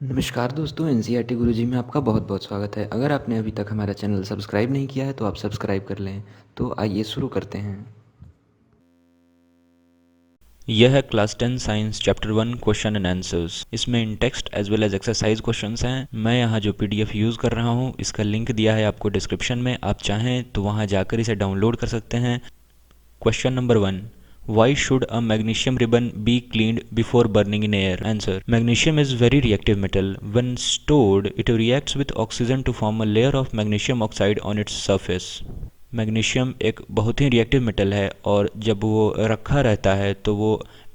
नमस्कार दोस्तों, एनसीईआरटी गुरुजी में आपका बहुत बहुत स्वागत है। अगर आपने अभी तक हमारा चैनल सब्सक्राइब नहीं किया है तो आप सब्सक्राइब कर लें। तो आइए शुरू करते हैं। यह है class 10 science chapter 1 question and answers. इसमें in text as well as exercise questions हैं। मैं यहाँ जो पीडीएफ यूज़ कर रहा हूँ इसका लिंक दिया है आपको डिस्क्रिप्शन में, आप चाहें तो वहाँ जाकर इसे डाउनलोड कर सकते हैं। Question number 1, Why should a magnesium ribbon be cleaned before burning in air? Answer. Magnesium is very reactive metal. When stored, it reacts with oxygen to form a layer of magnesium oxide on its surface. Magnesium एक बहुत ही reactive metal है और जब वो रखा रहता है तो वो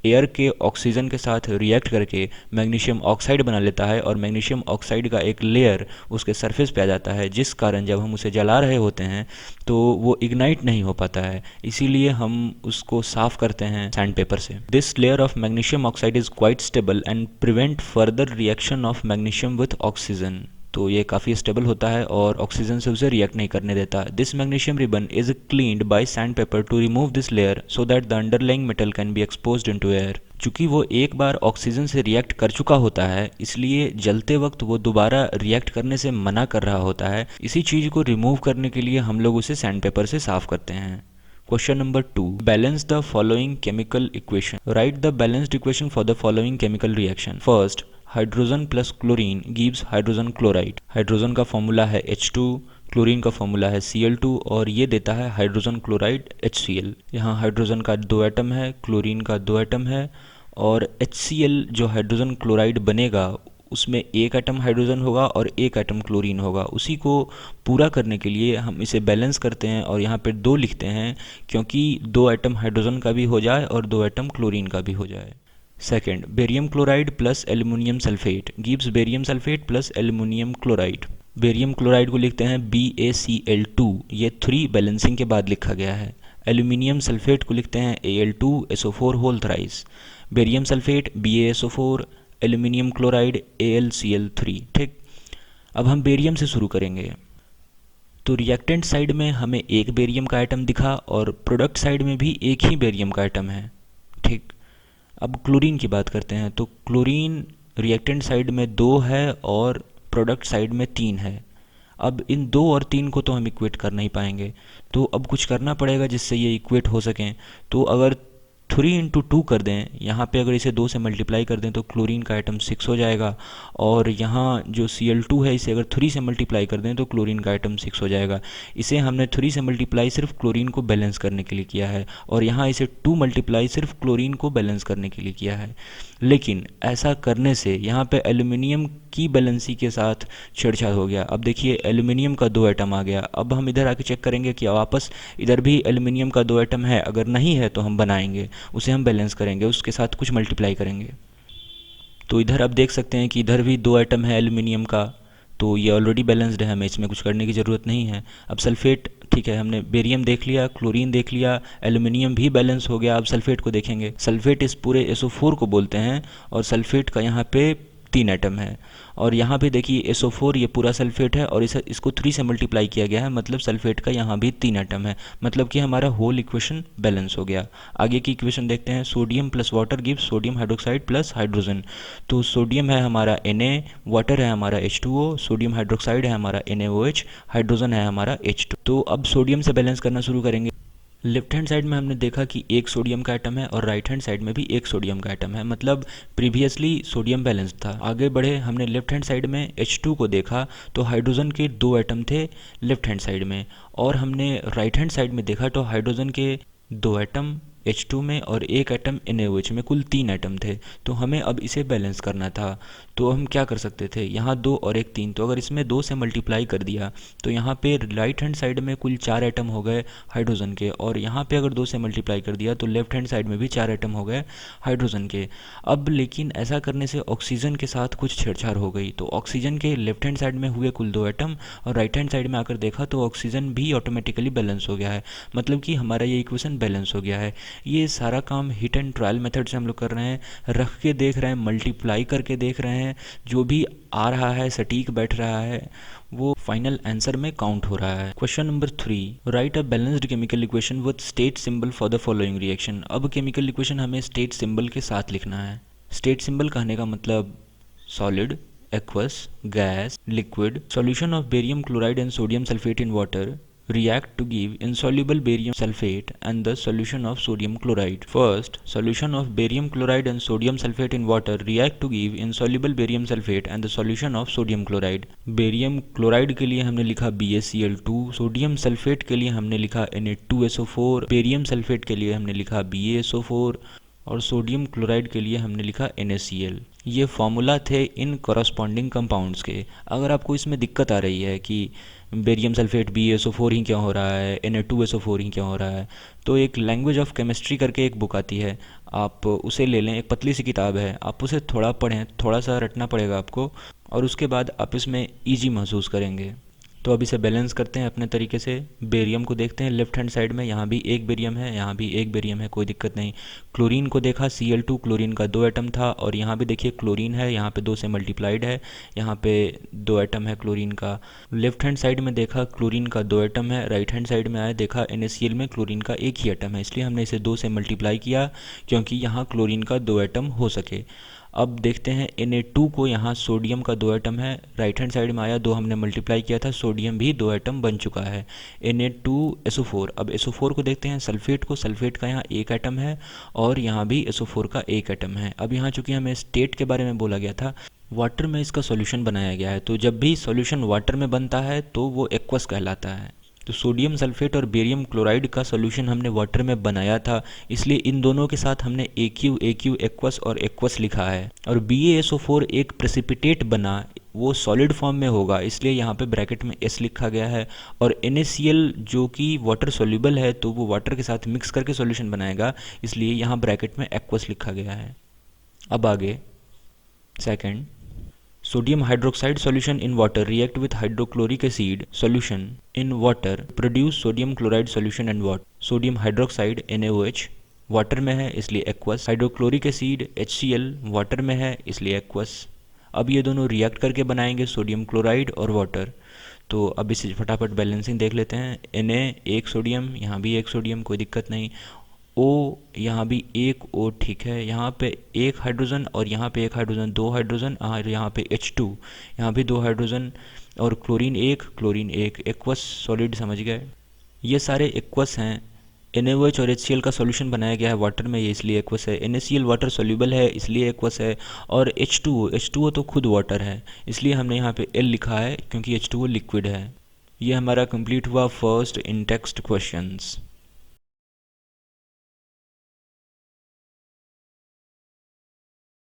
एयर के ऑक्सीजन के साथ रिएक्ट करके मैग्नीशियम ऑक्साइड बना लेता है और मैग्नीशियम ऑक्साइड का एक लेयर उसके सरफेस पे आ जाता है, जिस कारण जब हम उसे जला रहे होते हैं तो वो इग्नाइट नहीं हो पाता है। इसीलिए हम उसको साफ करते हैं सैंड पेपर से। This layer of magnesium oxide is quite stable and prevent further reaction of magnesium with oxygen. तो ये काफ़ी स्टेबल होता है और ऑक्सीजन से उसे रिएक्ट नहीं करने देता। This magnesium ribbon is cleaned by sandpaper to remove this layer so that the underlying metal can be exposed into air. चूंकि वो एक बार ऑक्सीजन से रिएक्ट कर चुका होता है, इसलिए जलते वक्त वो दोबारा रिएक्ट करने से मना कर रहा होता है। इसी चीज़ को रिमूव करने के लिए हम लोग उसे सैंड पेपर से साफ करते हैं। Question number 2. Balance the following chemical equation. Write the balanced equation for the following chemical reaction. First, hydrogen plus chlorine gives hydrogen chloride. Hydrogen का फॉर्मूला है H2, क्लोरीन का फॉर्मूला है Cl2 और ये देता है हाइड्रोजन क्लोराइड HCl। यहाँ hydrogen का 2 एटम है, क्लोरीन का 2 एटम है और HCl जो हाइड्रोजन क्लोराइड बनेगा उसमें एक एटम हाइड्रोजन होगा और एक एटम क्लोरीन होगा। उसी को पूरा करने के लिए हम इसे बैलेंस करते हैं और यहाँ पे 2 लिखते हैं, क्योंकि 2 एटम हाइड्रोजन का भी हो जाए और 2 एटम क्लोरीन का भी हो जाए। Second, barium chloride plus aluminium sulphate gives barium sulphate plus aluminium chloride. Barium chloride को लिखते हैं BaCl2, ये 3 बैलेंसिंग के बाद लिखा गया है। एल्यूमिनियम सल्फेट को लिखते हैं Al2SO4 whole thrice. Barium sulphate BaSO4, aluminium chloride AlCl3। ठीक, अब हम बेरियम से शुरू करेंगे। तो रिएक्टेंट साइड में हमें एक बेरियम का आइटम दिखा और प्रोडक्ट साइड में भी एक ही बेरियम का आइटम है। ठीक, अब क्लोरीन की बात करते हैं। तो क्लोरीन रिएक्टेंट साइड में 2 है और प्रोडक्ट साइड में 3 है। अब इन 2 और 3 को तो हम इक्वेट कर नहीं पाएंगे, तो अब कुछ करना पड़ेगा जिससे ये इक्वेट हो सकें। तो अगर 3 इंटू 2 कर दें, यहाँ पे अगर इसे 2 से मल्टीप्लाई कर दें तो क्लोरीन का आइटम 6 हो जाएगा और यहाँ जो Cl2 है इसे अगर 3 से मल्टीप्लाई कर दें तो क्लोरीन का आइटम 6 हो जाएगा। इसे हमने 3 से मल्टीप्लाई सिर्फ क्लोरीन को बैलेंस करने के लिए किया है और यहाँ इसे 2 मल्टीप्लाई सिर्फ क्लोरीन को बैलेंस करने के लिए किया है। लेकिन ऐसा करने से यहाँ पे एल्यूमिनियम की बैलेंसी के साथ छेड़छाड़ हो गया। अब देखिए एल्यूमिनियम का 2 एटम आ गया। अब हम इधर आके चेक करेंगे कि वापस इधर भी एल्यूमिनियम का 2 एटम है। अगर नहीं है तो हम बनाएंगे, उसे हम बैलेंस करेंगे, उसके साथ कुछ मल्टीप्लाई करेंगे। तो इधर आप देख सकते हैं कि इधर भी 2 एटम है एल्यूमिनियम का, तो ये ऑलरेडी बैलेंस्ड है, हमें इसमें कुछ करने की ज़रूरत नहीं है। अब सल्फेट, ठीक है, हमने बेरियम देख लिया, क्लोरीन देख लिया, एल्यूमिनियम भी बैलेंस हो गया। अब सल्फेट को देखेंगे। सल्फेट इस पूरे SO4 को बोलते हैं और सल्फेट का यहाँ पे 3 एटम है और यहाँ पे देखिए SO4 ये पूरा सल्फेट है और इसको 3 से मल्टीप्लाई किया गया है, मतलब सल्फेट का यहाँ भी 3 एटम है, मतलब कि हमारा होल इक्वेशन बैलेंस हो गया। आगे की इक्वेशन देखते हैं। Sodium plus water gives sodium hydroxide plus hydrogen. तो सोडियम है हमारा Na, वाटर है हमारा H2O, सोडियम हाइड्रोक्साइड है हमारा NaOH, हाइड्रोजन है हमारा H2। तो अब सोडियम से बैलेंस करना शुरू करेंगे। लेफ्ट हैंड साइड में हमने देखा कि एक सोडियम का एटम है और राइट हैंड साइड में भी एक सोडियम का एटम है, मतलब प्रीवियसली सोडियम बैलेंस था। आगे बढ़े, हमने लेफ्ट हैंड साइड में H2 को देखा तो हाइड्रोजन के 2 एटम थे लेफ्ट हैंड साइड में और हमने राइट हैंड साइड में देखा तो हाइड्रोजन के 2 एटम H2 में और एक एटम NaOH में, कुल 3 एटम थे। तो हमें अब इसे बैलेंस करना था। तो हम क्या कर सकते थे, यहाँ 2 और एक 3, तो अगर इसमें 2 से मल्टीप्लाई कर दिया तो यहाँ पे राइट हैंड साइड में कुल 4 एटम हो गए हाइड्रोजन के और यहाँ पे अगर 2 से मल्टीप्लाई कर दिया तो लेफ्ट हैंड साइड में भी 4 एटम हो गए हाइड्रोजन के। अब लेकिन ऐसा करने से ऑक्सीजन के साथ कुछ छेड़छाड़ हो गई, तो ऑक्सीजन के लेफ्ट हैंड साइड में हुए कुल 2 एटम और राइट हैंड साइड में आकर देखा तो ऑक्सीजन भी ऑटोमेटिकली बैलेंस हो गया है, मतलब कि हमारा ये इक्वेशन बैलेंस हो गया है। ये सारा काम हिट एंड ट्रायल मेथड से हम लोग कर रहे हैं, रख के देख रहे हैं, मल्टीप्लाई करके देख रहे हैं, जो भी आ रहा है सटीक बैठ रहा है वो फाइनल आंसर में काउंट हो रहा है। Question number 3, right a balanced chemical equation with state symbol for the following reaction. अब केमिकल इक्वेशन हमें स्टेट सिंबल के साथ लिखना है। स्टेट सिंबल कहने का मतलब solid, aqueous, gas, liquid. Solution of barium chloride and sodium sulfate in water react to give insoluble barium sulfate and the solution of sodium chloride. First, solution of barium chloride and sodium sulfate in water react to give insoluble barium sulfate and the solution of sodium chloride. barium chloride के लिए हमने लिखा BaCl2, sodium sulfate के लिए हमने लिखा Na2SO4, barium sulfate के लिए हमने लिखा BaSO4 और सोडियम क्लोराइड के लिए हमने लिखा NaCl। ये फॉर्मूला थे इन कॉरस्पॉन्डिंग कंपाउंड्स के। अगर आपको इसमें दिक्कत आ रही है कि बेरियम सल्फेट BaSO4 ही क्यों हो रहा है, Na2SO4 ही क्यों हो रहा है, तो एक लैंग्वेज ऑफ केमिस्ट्री करके एक बुक आती है, आप उसे ले लें। एक पतली सी किताब है, आप उसे थोड़ा पढ़ें, थोड़ा सा रटना पड़ेगा आपको, और उसके बाद आप इसमें ईजी महसूस करेंगे। तो अब इसे बैलेंस करते हैं अपने तरीके से। बेरियम को देखते हैं लेफ्ट हैंड साइड में, यहाँ भी एक बेरियम है, यहाँ भी एक बेरियम है, कोई दिक्कत नहीं। क्लोरीन को देखा, Cl2, क्लोरीन का 2 एटम था, और यहाँ भी देखिए क्लोरीन है, यहाँ पे 2 से मल्टीप्लाइड है, यहाँ पे 2 एटम है क्लोरीन का। लेफ्ट हैंड साइड में देखा क्लोरीन का 2 एटम है, राइट हैंड साइड में आया देखा NaCl में क्लोरीन का 1 ही एटम है, इसलिए हमने इसे 2 से मल्टीप्लाई किया क्योंकि यहाँ क्लोरीन का 2 एटम हो सके। अब देखते हैं Na2 को, यहाँ सोडियम का 2 एटम है, राइट हैंड साइड में आया, 2 हमने मल्टीप्लाई किया था, सोडियम भी 2 एटम बन चुका है। Na2SO4, अब SO4 को देखते हैं, सल्फेट को, सल्फेट का यहाँ 1 एटम है और यहाँ भी SO4 का 1 एटम है। अब यहाँ चूँकि हमें स्टेट के बारे में बोला गया था, वाटर में इसका सॉल्यूशन बनाया गया है, तो जब भी सॉल्यूशन वाटर में बनता है तो वो एक्वस कहलाता है। तो सोडियम सल्फेट और बेरियम क्लोराइड का सॉल्यूशन हमने वाटर में बनाया था, इसलिए इन दोनों के साथ हमने AQ एक्वस और एक्वस लिखा है। और BaSO4 एक प्रेसिपिटेट बना, वो सॉलिड फॉर्म में होगा, इसलिए यहाँ पे ब्रैकेट में S लिखा गया है। और NaCl जो कि वाटर सॉल्युबल है, तो वो वाटर के साथ मिक्स करके सॉल्यूशन बनाएगा, इसलिए यहाँ ब्रैकेट में एक्वस लिखा गया है। अब आगे second, sodium hydroxide solution in water react with hydrochloric acid solution in water produce sodium chloride solution and what? sodium hydroxide NaOH water में है इसलिए aqueous, hydrochloric acid HCl water में है इसलिए एक्वस। अब ये दोनों रिएक्ट करके बनाएंगे सोडियम क्लोराइड और वाटर। तो अब इसे फटाफट बैलेंसिंग देख लेते हैं। Na एक सोडियम, यहाँ भी एक सोडियम, कोई दिक्कत नहीं। O यहाँ भी एक O, ठीक है। यहाँ पे एक हाइड्रोजन और यहाँ पे एक हाइड्रोजन, 2 हाइड्रोजन, और यहाँ पे H2, यहाँ भी 2 हाइड्रोजन, और क्लोरीन एक, एक्वस सॉलिड, समझ गए। ये सारे एक्वस हैं। NaOH और HCl का सॉल्यूशन बनाया गया है वाटर में, ये इसलिए एक्वस है। NaCl वाटर सॉल्युबल है इसलिए एक्वस है। और H2O तो खुद वाटर है, इसलिए हमने यहाँ पे L लिखा है क्योंकि H2O लिक्विड है। ये हमारा कंप्लीट हुआ फर्स्ट इन टेक्स्ट क्वेश्चंस।